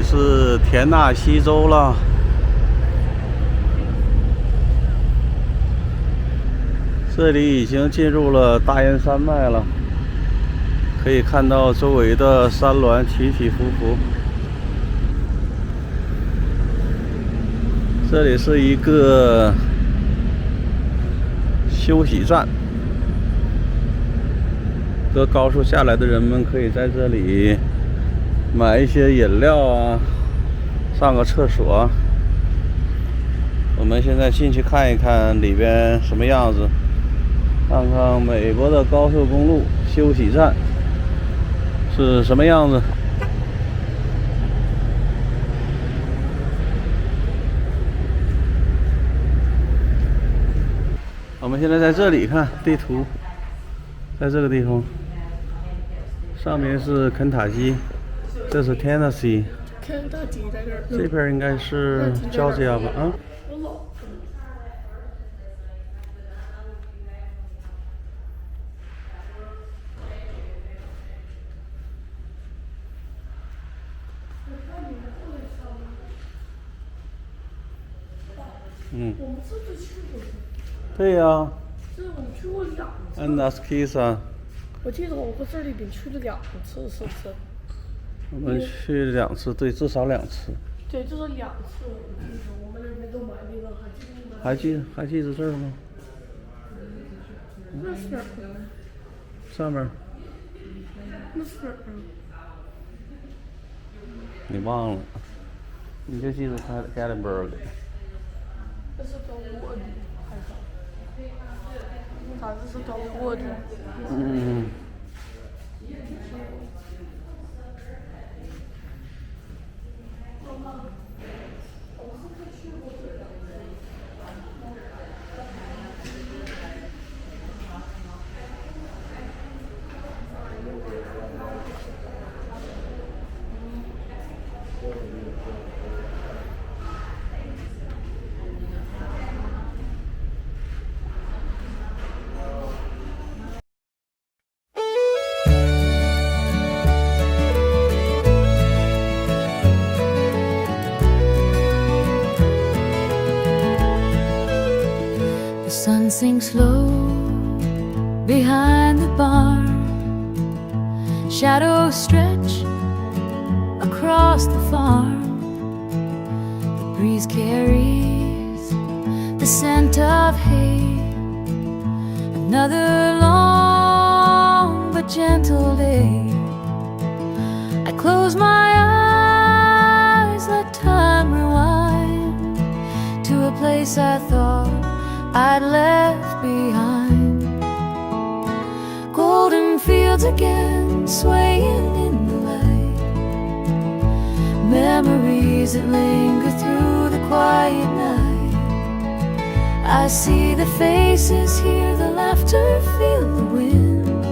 是田纳西州了。这里已经进入了大燕山脉了，可以看到周围的山峦起起伏伏。这里是一个休息站，这高处下来的人们可以在这里买一些饮料啊，上个厕所。我们现在进去看一看里边什么样子，看看美国的高速公路休息站是什么样子。我们现在在这里看地图，在这个地方，上面是肯塔基，这是 Tennessee， 肯塔基在这儿，这边应该是 Georgia 吧？啊。我们这次去过。对呀。这我们去过2次。安纳斯基萨。我记得我和这里边去了2次，是不是？我们去2次，对，至少2次。对，就是2次。我记得我们那边都买那个，还记得这儿吗？那是哪儿？上面。那是哪儿？你忘了？你就记得盖伦堡的。这是中国的，还是？啥子是中国的？The sun sinks low behind the barn. Shadows stretch across the farm. The breeze carries the scent of hay. Another long but gentle day. I close my eyes, let time rewind to a place I thought I'd left behind. Golden fields again, swaying in the light. Memories that linger through the quiet night. I see the faces, hear the laughter, feel the wind.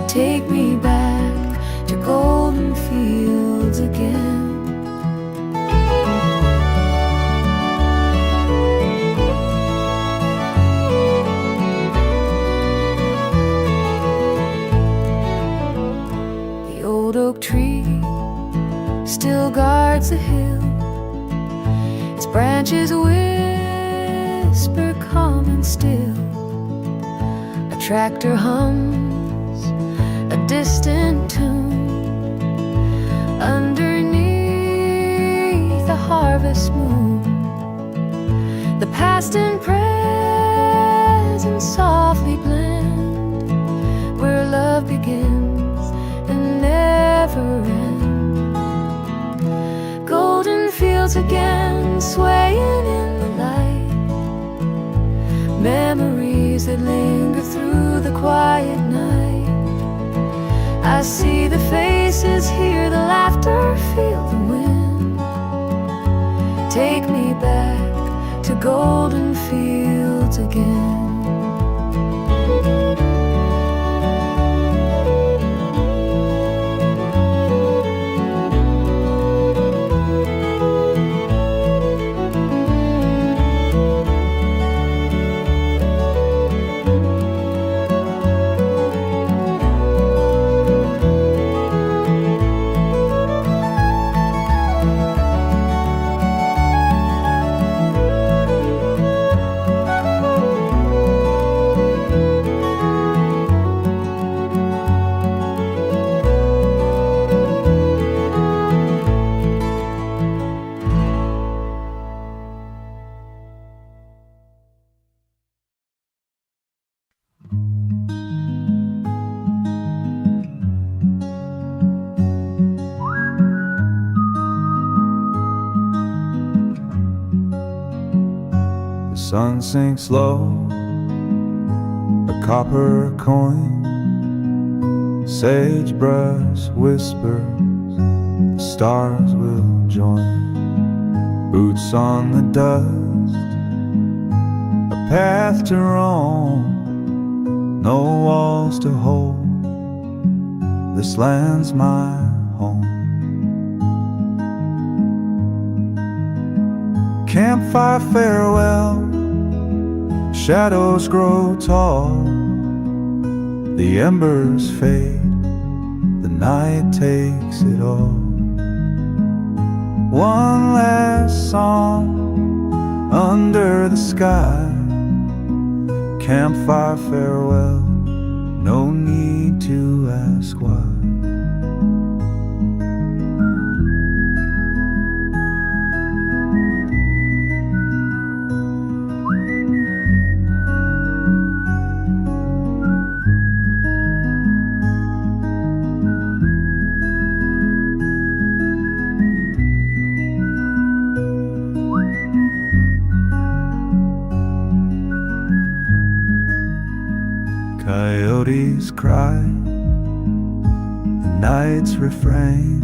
Take me back to golden fields again. Oak tree still guards the hill. Its branches whisper calm and still. A tractor hums a distant tune underneath the harvest moon. The past and present softly blend, where love begins and never end. Golden fields again, swaying in the light. Memories that linger through the quiet night. I see the faces, hear the laughter, feel the wind. Take me back to golden fields again. sun sinks low, a copper coin, sagebrush whispers, the stars will join. Boots on the dust, a path to roam, no walls to hold, this land's my home. Campfire farewell, shadows grow tall, the embers fade, the night takes it all. One last song under the sky, campfire farewell, no need to ask why. Coyotes cry, the night's refrain,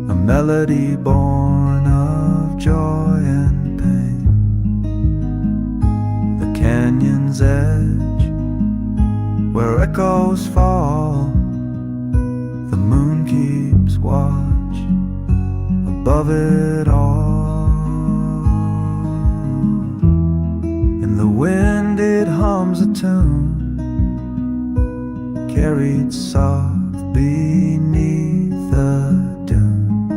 a melody born of joy and pain. The canyon's edge, where echoes fall, the moon keeps watch above it all. In the wind it hums a tune, carried soft beneath the dune.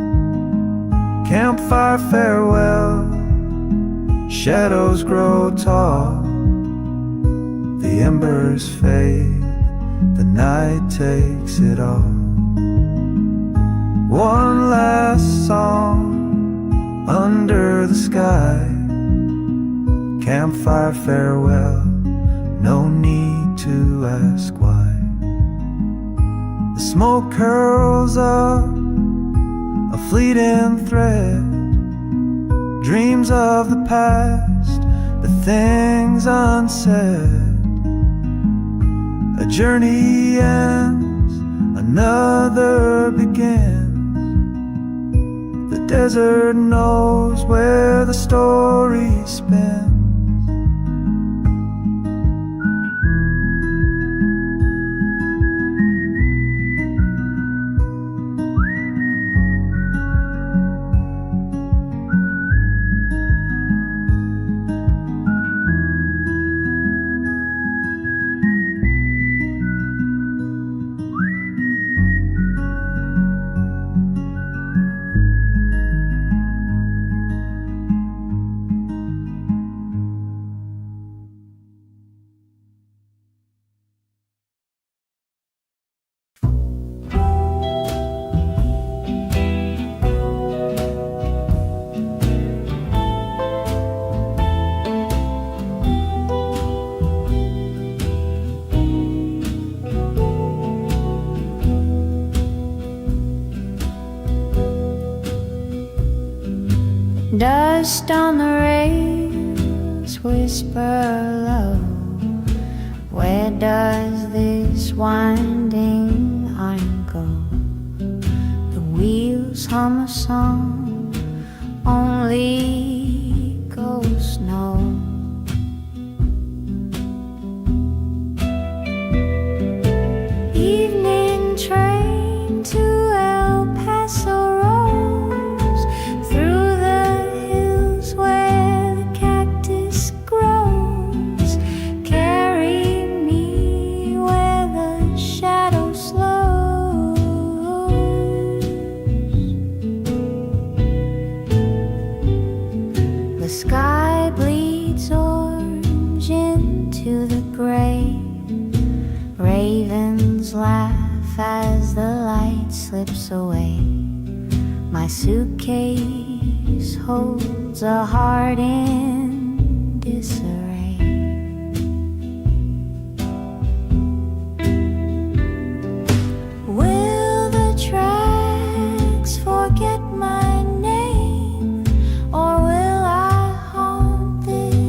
Campfire farewell, shadows grow tall, the embers fade, the night takes it all. One last song under the sky, campfire farewell, no need to ask why. The smoke curls up, a fleeting thread, dreams of the past, the things unsaid. A journey ends, another begins. The desert knows where the story spins. Dust on the rails, whisper low. Where does this winding iron go? The wheels hum a song, only ghosts know. Evening train to El Paso rolls through the hills where the cactus grows. Carry me where the shadow slows. The sky bleeds orange into the gray. Ravens laugh as the light slips away. My suitcase holds a heart in disarray. Will the tracks forget my name, or will I haunt this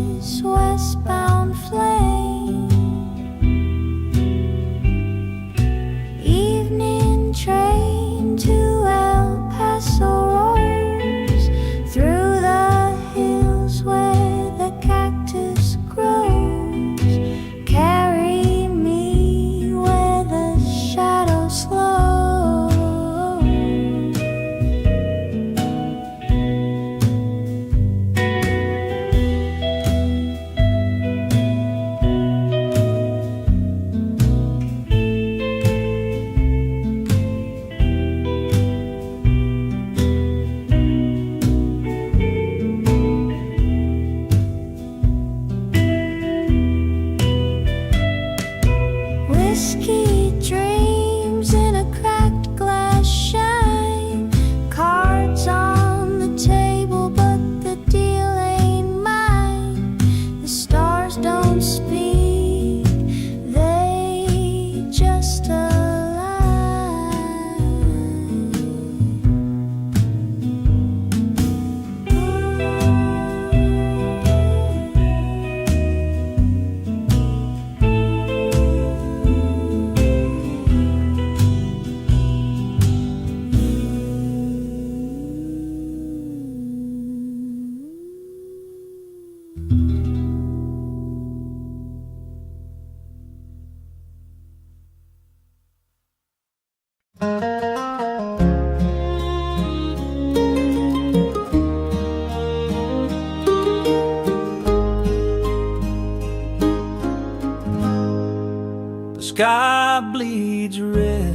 sky bleeds red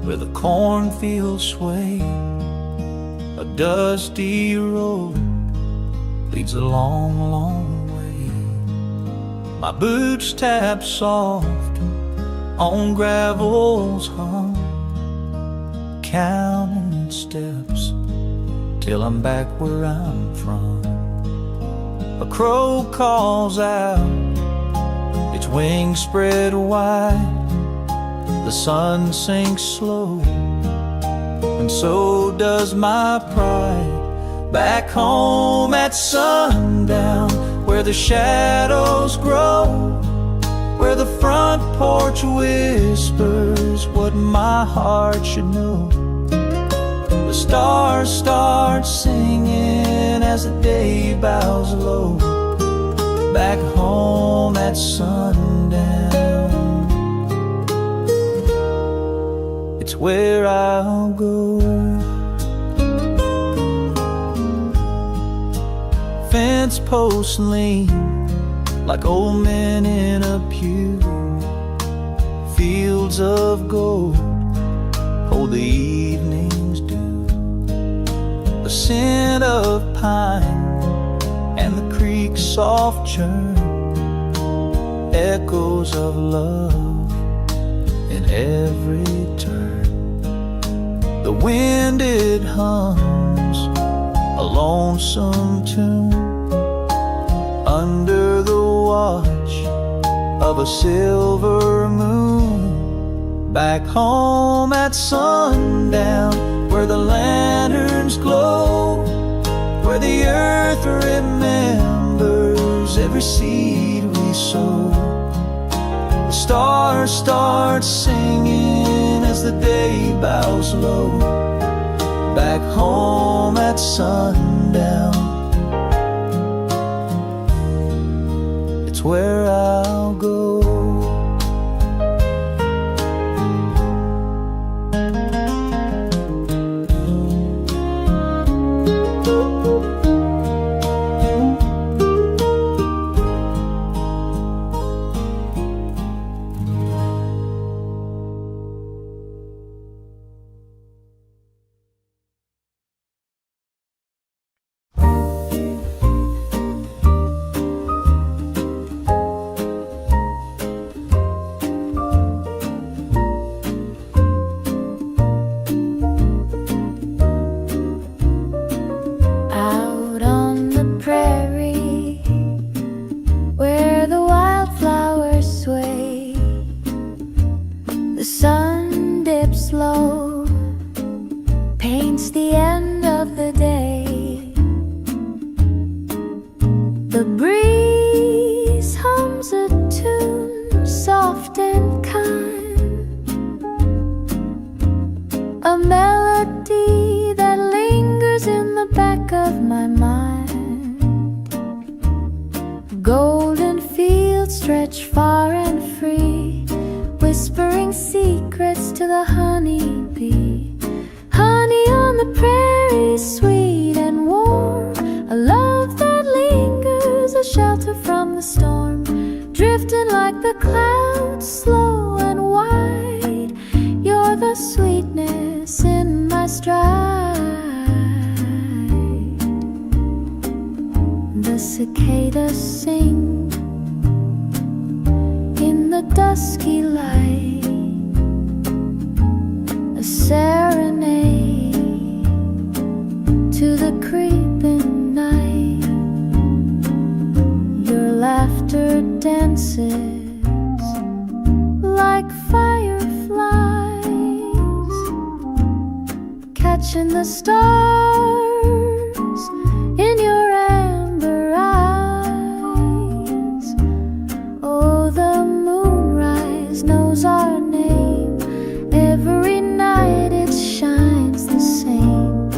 where the cornfields sway. A dusty road leads a long, long way. My boots tap soft on gravel's hum, counting steps till I'm back where I'm from. A crow calls out, its wings spread wide. The sun sinks slow, and so does my pride. Back home at sundown, where the shadows grow, where the front porch whispers what my heart should know. The stars start singing as the day bows low. Back home at sundown, it's where I'll go. Fence posts lean like old men in a pew. Fields of gold hold the evening's dew. The scent of pine and the creek's soft churn, echoes of love in every turn. The wind, it hums a lonesome tune under the watch of a silver moon. Back home at sundown, where the lanterns glow, where the earth remembers every seed we sow. The stars start singing as the day bows low. Back home at sundown, it's where I'll go. Out on the prairie, where the wildflowers sway, the sun dips low, paints the end of the day. The breeze hums a tune soft and kind, a melody that lingers in the back of my mind. Golden fields stretch far and free, whispering secrets to the honeybee. Honey on the prairie, sweet and warm, a love that lingers, a shelter from the storm. Drifting like the clouds, slow and wide, you're the sweetness in my stride. The cicadas sing in the dusky light, a serenade to the creeping night. Your laughter dances like fireflies, catching the stars in your amber eyes. Oh, the moonrise knows our name. Every night it shines the same.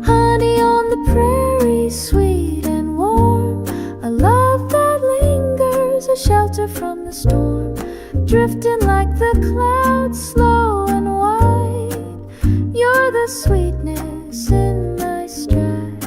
Honey on the prairie, sweet and warm, a love that lingers, a shelter from the storm. Drifting like the clouds, slow and wide, you're the sweetness in my stride.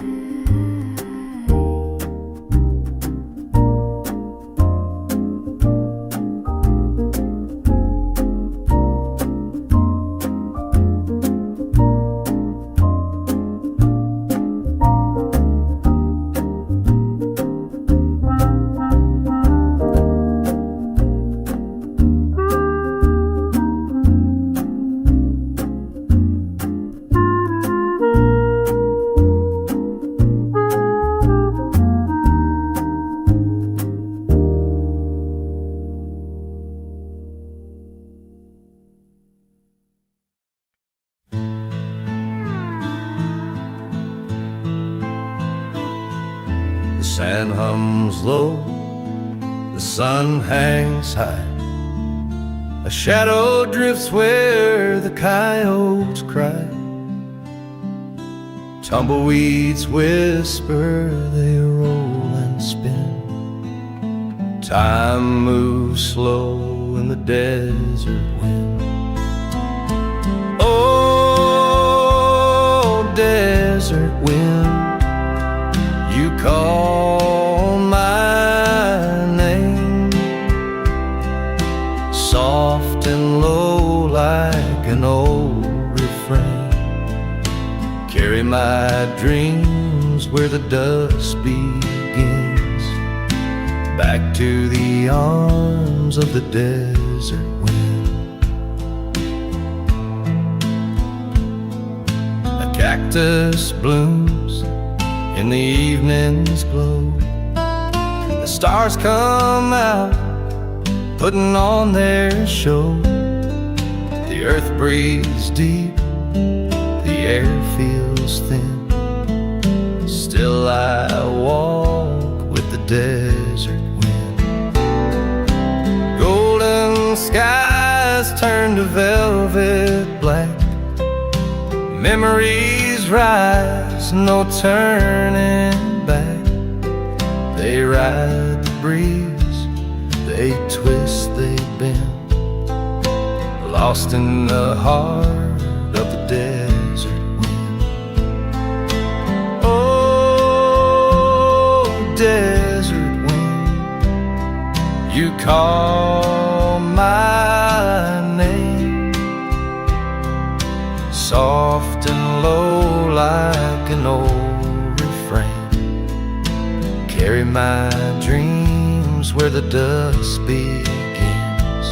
sand hums low, the sun hangs high. A shadow drifts where the coyotes cry. Tumbleweeds whisper, they roll and spin. Time moves slow in the desert wind. Oh, desert wind, you call my name, soft and low like an old refrain. Carry my dreams where the dust begins, back to the arms of the desert wind. A cactus blooms in the evening's glow. The stars come out, putting on their show. The earth breathes deep, the air feels thin. Still I walk with the desert wind. Golden skies turn to velvet black. Memories rise, no turning back. They ride the breeze, they twist, they bend, lost in the heart of the desert wind. Oh, desert wind, you call my name, soft and low like an old refrain. Carry my dreams where the dust begins,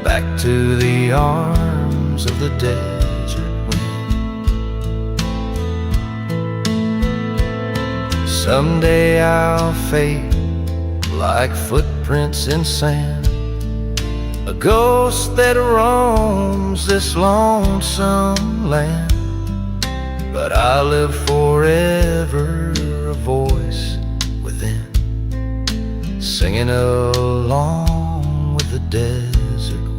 back to the arms of the desert wind. Someday I'll fade like footprints in sand, a ghost that roams this lonesome land. But I live forever, a voice within, singing along with the desert wind.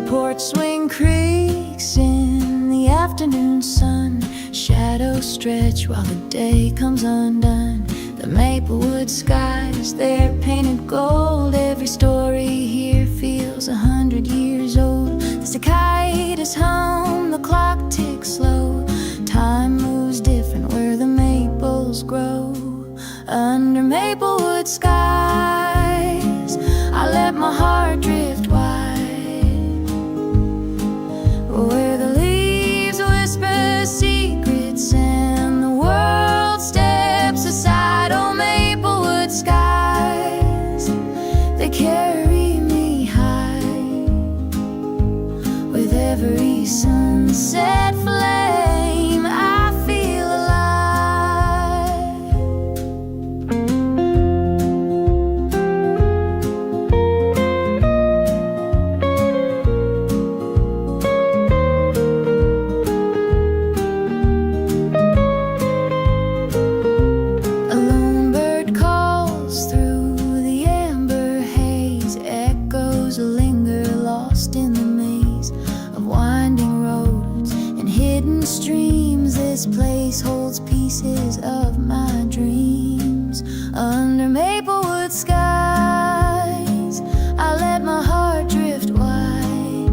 Porch swing creaks in the afternoon sun. Shadows stretch while the day comes undone. The Maplewood skies, they're painted gold. Every story here feels 100 years old. The cicadas hum, the clock ticks slow. Time moves different where the maples grow. Under Maplewood skies, I let my heart drift wide, where the leaves whisper secrets and the world steps aside. Oh, Maplewood skies, they carry me high. With every sunset flame, I feel this place holds pieces of my dreams. Under Maplewood skies, I let my heart drift wide,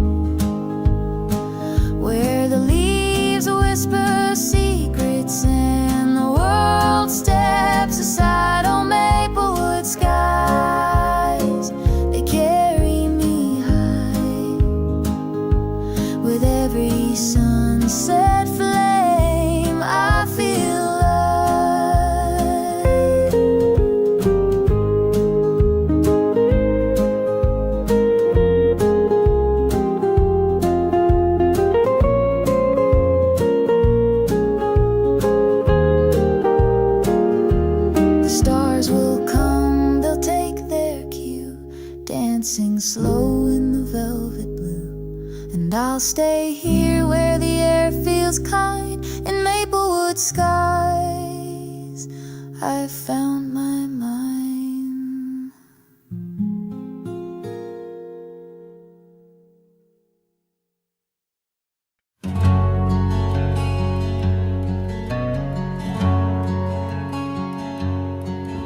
where the leaves whisper secrets and the world steps aside. Oh, Maplewood skies, they carry me high. With every sunset flame, I feel alive. And I'll stay here where the air feels kind in Maplewood skies. I've found my mind.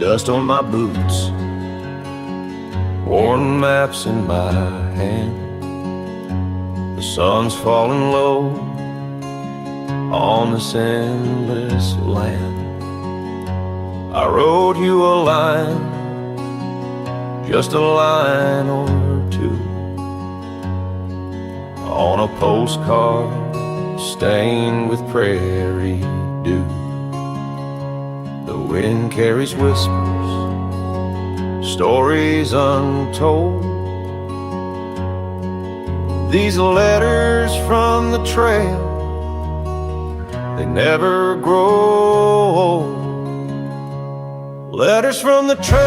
Dust on my boots, worn maps in my hand. The sun's falling low on this endless land. I wrote you a line, just a line or two, on a postcard stained with prairie dew. The wind carries whispers, stories untold. These letters from the trail, they never grow old. Letters from the trail,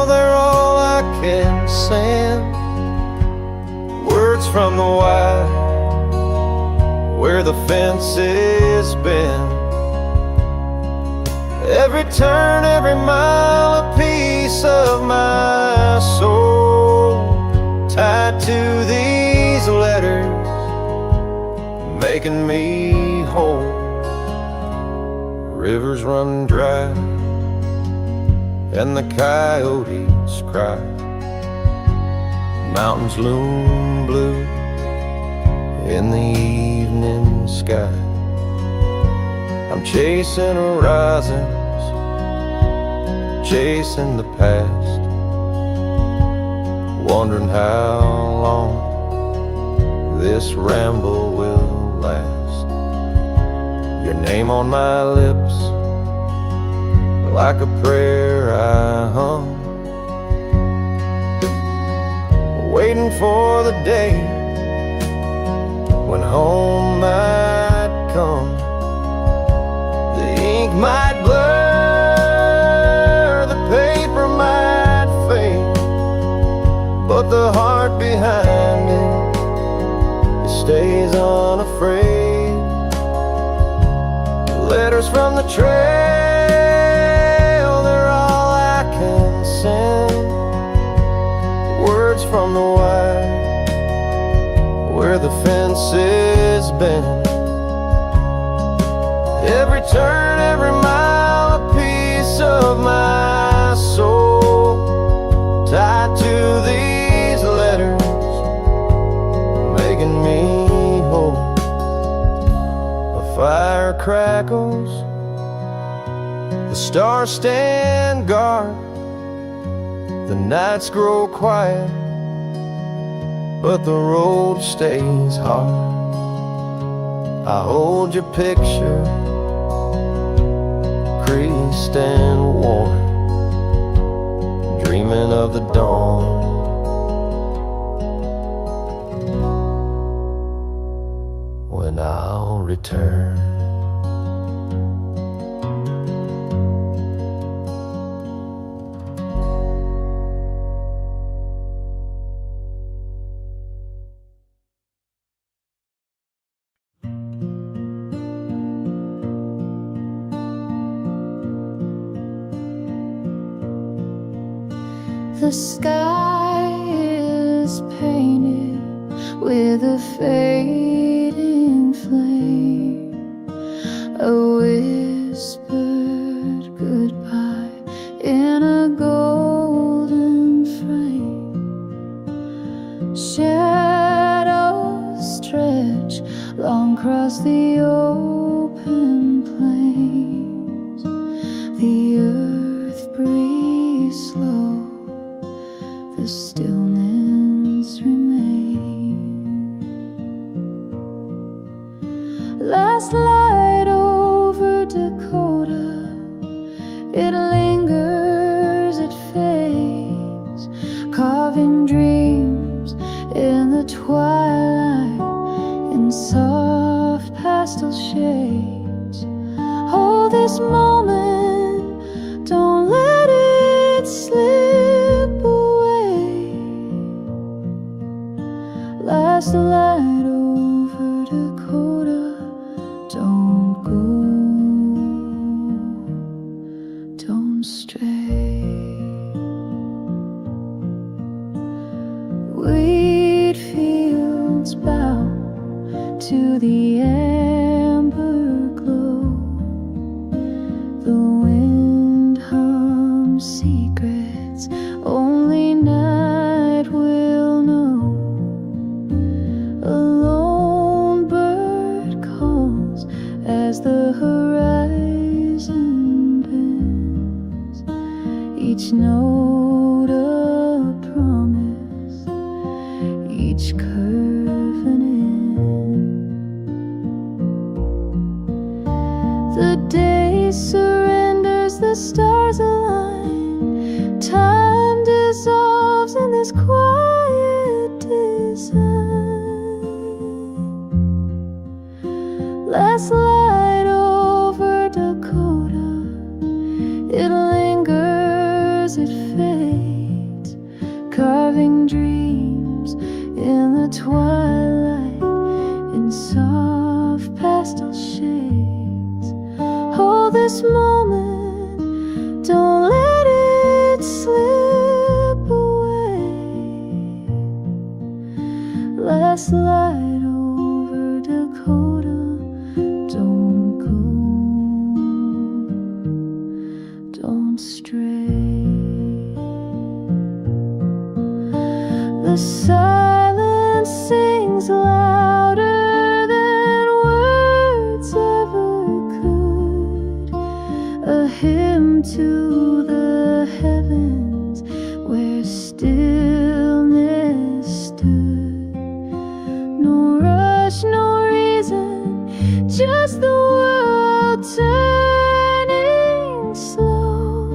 they're all I can send. Words from the wire, where the fence is bent. Every turn, every mile, a piece of my soul tied to these letters, making me whole. Rivers run dry and the coyotes cry. Mountains loom blue in the evening sky. I'm chasing horizons, chasing the past, wondering how long this ramble will last. Your name on my lips, like a prayer I hum, waiting for the day when home might come. The ink might blur, the paper might fade, but the heart behind it stays unafraid. Letters from the trail, they're all I can send. Words from the wire, where the fence is bent. Every turn, every mile, a piece of my soul tied to these letters, making me whole. A fire crackles, the stars stand guard. The nights grow quiet, but the road stays hard. I hold your picture, creased and worn, dreaming of the dawn when I'll return. The sky is painted with a fading flame, a whispered goodbye in a golden frame. Shadows stretch long across the open plains. The earth breathes slow, the stillness remains. Last light over Dakota, it lingers, it fades, carving dreams in the twilight in soft pastel shades. Hold this moment, don't let it slip away. Last light over Dakota. Don't go, don't stray. Wheat fields bow to the amber glow. The wind hums secrets only night will know. A lone bird calls as the horizon bends. Each note a promise, each curve an end. The day surrenders, the stars align. Time dissolves in this quiet design. Last light over Dakota. It lingers, it fades, carving dreams in the twilight in soft pastel shades. Hold this moment, don't let it slip away. Last light over Dakota. Don't go, don't stray. The silence sings louder than words ever could. A hymn to the heavens where stillness stood. No rush, no reason, just the world turning slow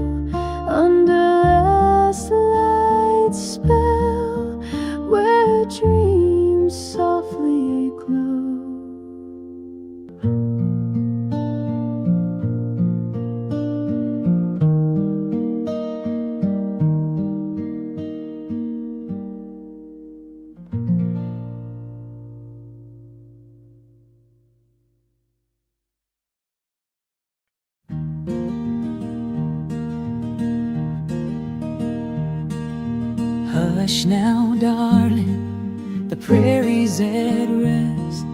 under last light's spell, where dreams softly glow. Hush now, darling, the prairie's at rest.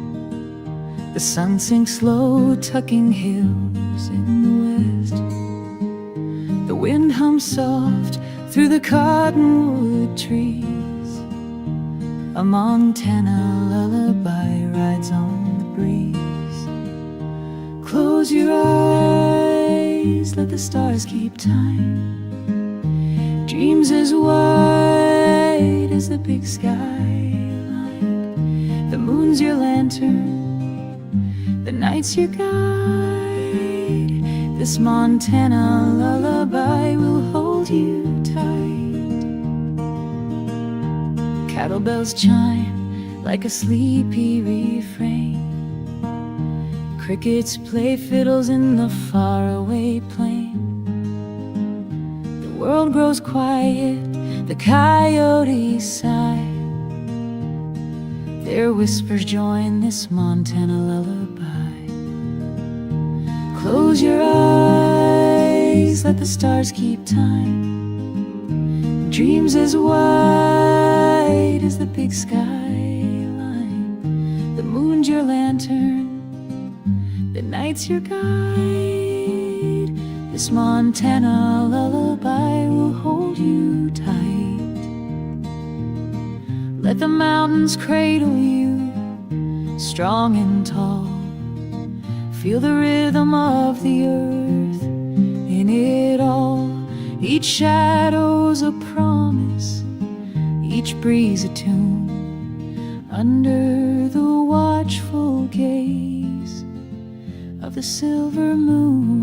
The sun sinks low, tucking hills in the west. The wind hums soft through the cottonwood trees. A Montana lullaby rides on the breeze. Close your eyes, let the stars keep time. Dreams as wide as the big skyline. The moon's your lantern, the night's your guide. This Montana lullaby will hold you tight. Cattle bells chime like a sleepy refrain. Crickets play fiddles in the faraway plain. The world grows quiet, the coyotes sigh. Their whispers join this Montana lullaby. Close your eyes, let the stars keep time. Dreams as wide as the big skyline. The moon's your lantern, the night's your guide. This Montana lullaby will hold you tight. Let the mountains cradle you, strong and tall. Feel the rhythm of the earth in it all. Each shadow's a promise, each breeze a tune. Under the watchful gaze of the silver moon.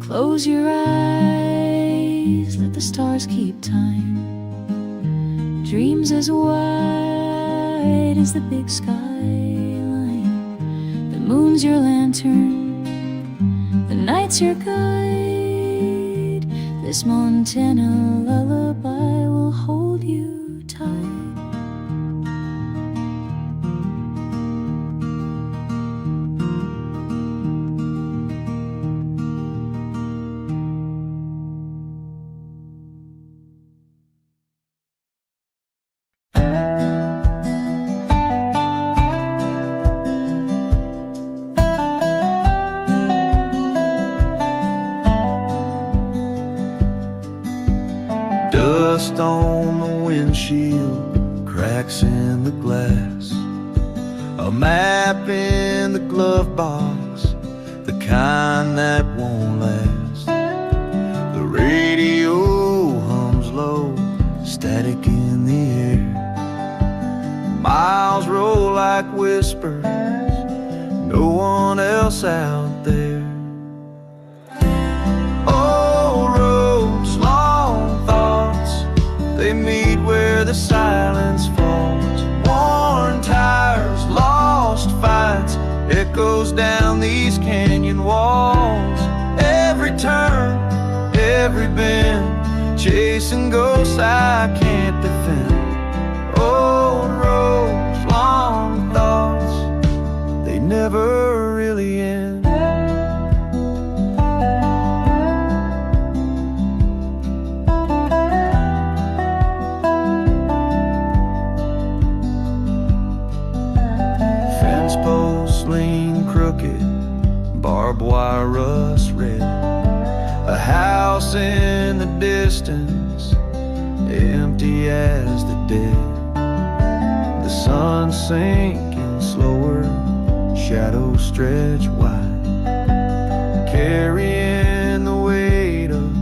Close your eyes, eyes let the stars keep time. Dreams as wide as the big skyline. The moon's your lantern, the night's your guide. This Montana lullaby will hold you tight. Dust on the windshield, cracks in the glass, a map in the glove box, the kind that won't last. The radio hums low, static in the air. Miles roll like whispers, no one else out there. They meet where the silence falls. Worn tires, lost fights, echoes down these canyon walls. Every turn, every bend, chasing ghosts I can't defend. Old roads, long thoughts, they never really end. Barbed wire rust red, a house in the distance, empty as the dead. The sun sinking slower, shadows stretch wide, carrying the weight of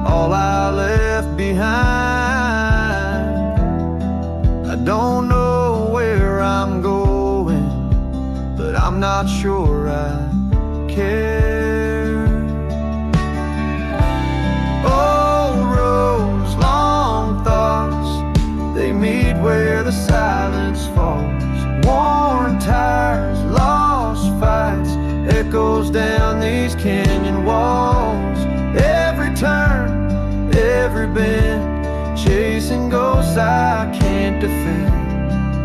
all I left behind. I don't know where I'm going, but I'm not sure I care. Old roads, long thoughts, they meet where the silence falls. Worn tires, lost fights, echoes down these canyon walls. Every turn, every bend, chasing ghosts I can't defend.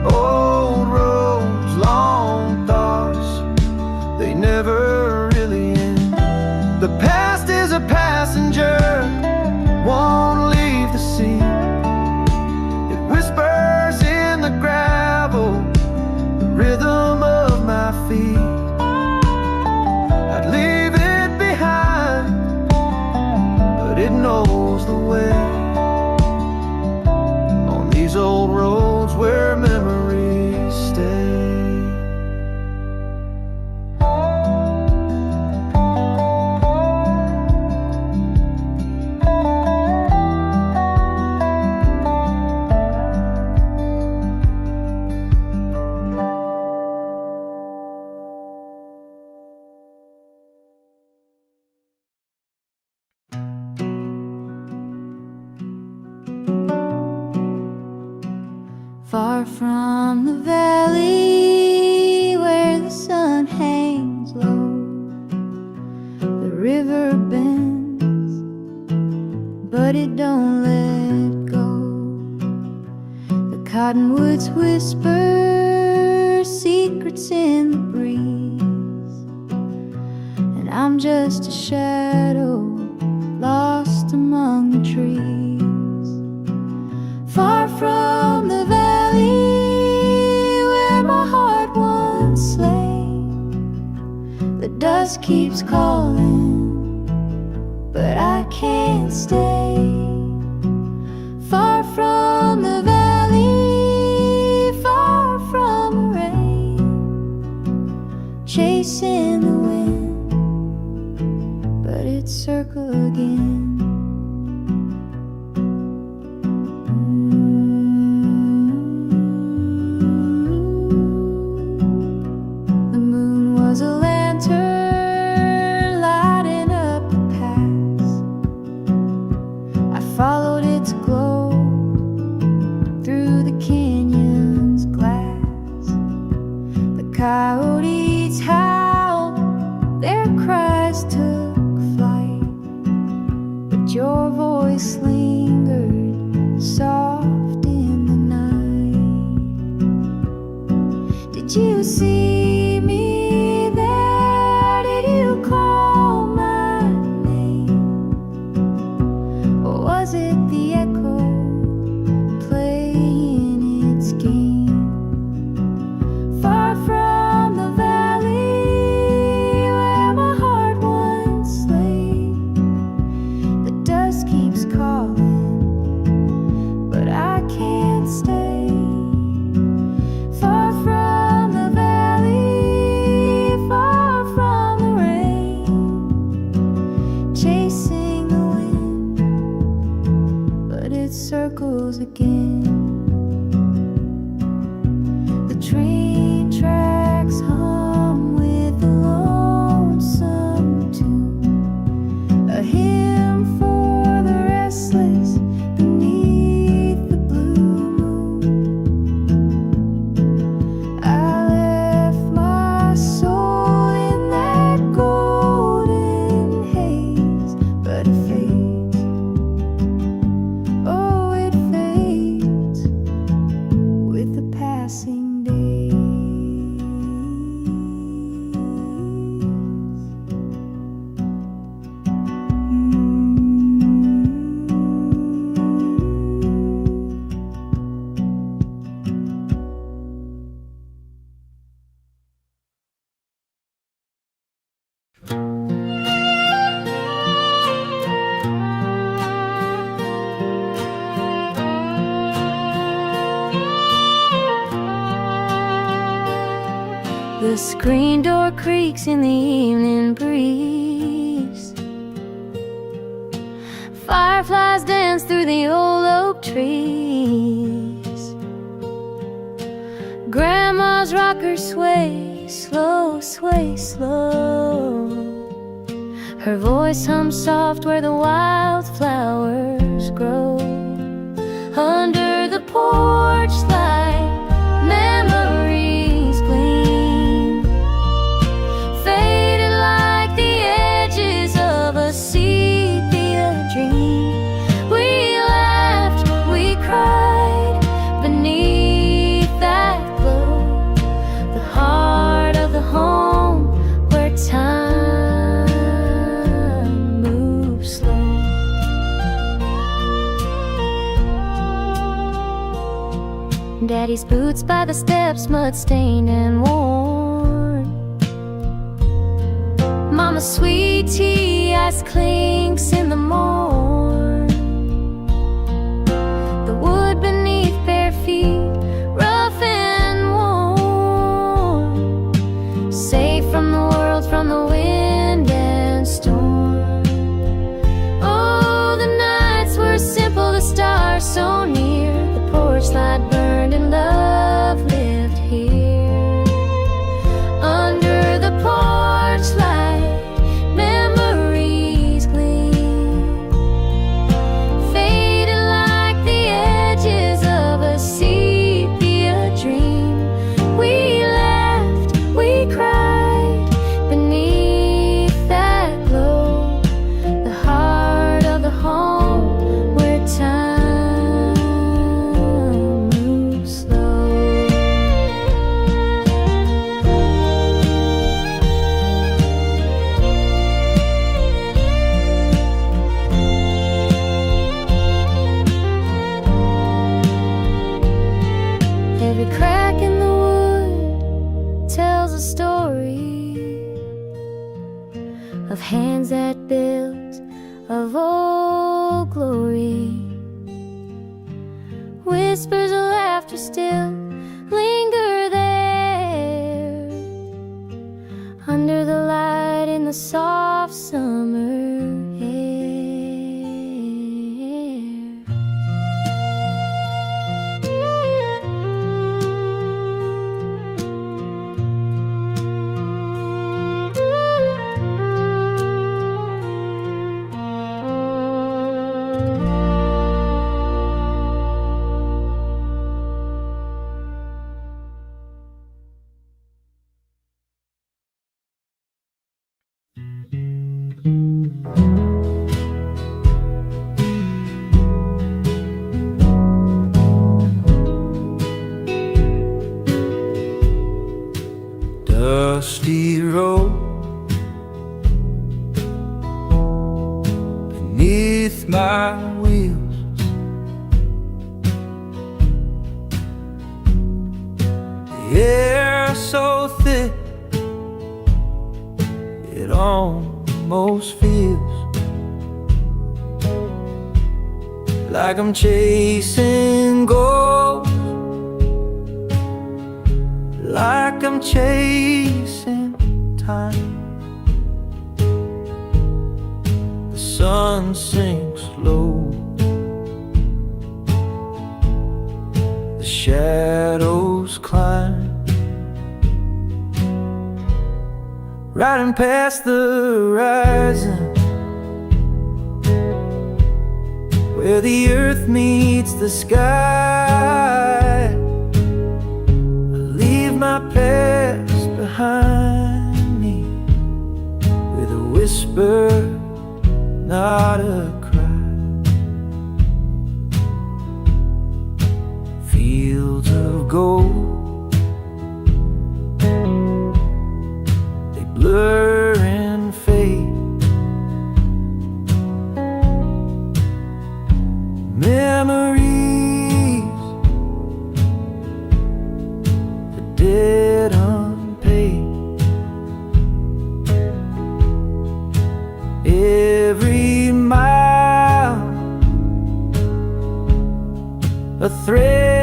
Old roads, long thoughts, they never really end. The past is a passenger, won't leave the seat. It whispers in the gravel, the rhythm of my feet. I'd leave it behind, but it knows the way. On these old roads where memories stay. Far from the valley where the sun hangs low, the river bends, but it don't let go. The cottonwoods whisper secrets in the breeze, and I'm just a shadow lost among the trees. Far from the valley where my heart once lay, the dust keeps calling, but I can't stay. Far from the valley, far from the rain, chasing the wind, but it's circle again. followed its glow through the canyon's glass. The coyotes howled, their cries took flight, but your voice lingered soft in the night. Did you see me there? Did you call my name? Or was it the echo playing its game? Far from the valley where my heart once lay, the dust keeps calling, but I can't stay. Far from the valley, far from the rain, chasing the wind, but it circles again. The train tracks hum with a lonesome tune, a hymn for the restless beneath the blue moon. I left my soul in that golden haze, but it fades. Oh, it fades with the passing days. The screen door creaks in the evening breeze. Fireflies dance through the old oak trees. Grandma's rocker sway slow, sway slow. Her voice hums soft where the wildflowers grow. Under the porch light, memories gleam, faded like the edges of a sepia dream. We laughed, we cried beneath that glow, the heart of the home where time moves slow. Daddy's boots by the steps, mud-stained and worn. Mama's sweet tea, ice clinks in the morn. The wood beneath bare feet, rough and worn, safe from the world, from the wind and storm. Oh, the nights were simple, the stars so near. The porch light burned and love lived here. Under the porch light, memories gleam, faded like the edges of a sepia dream. We laughed, we cried beneath that glow, the heart of the home where time moves slow. Every crack in the wood tells a story of hands that built, of old glory. Whispers of laughter still linger there, under the light in the soft summer air. dusty road beneath my wheels. The air so thick it almost feels like I'm chasing gold, like I'm chasing time. The sun sinks low, the shadows climb, riding past the horizon, where the earth meets the sky. I leave my past behind me with a whisper, not a cry. Fields of gold, they blur and fade. Memories are dead unpaid. Every mile a thread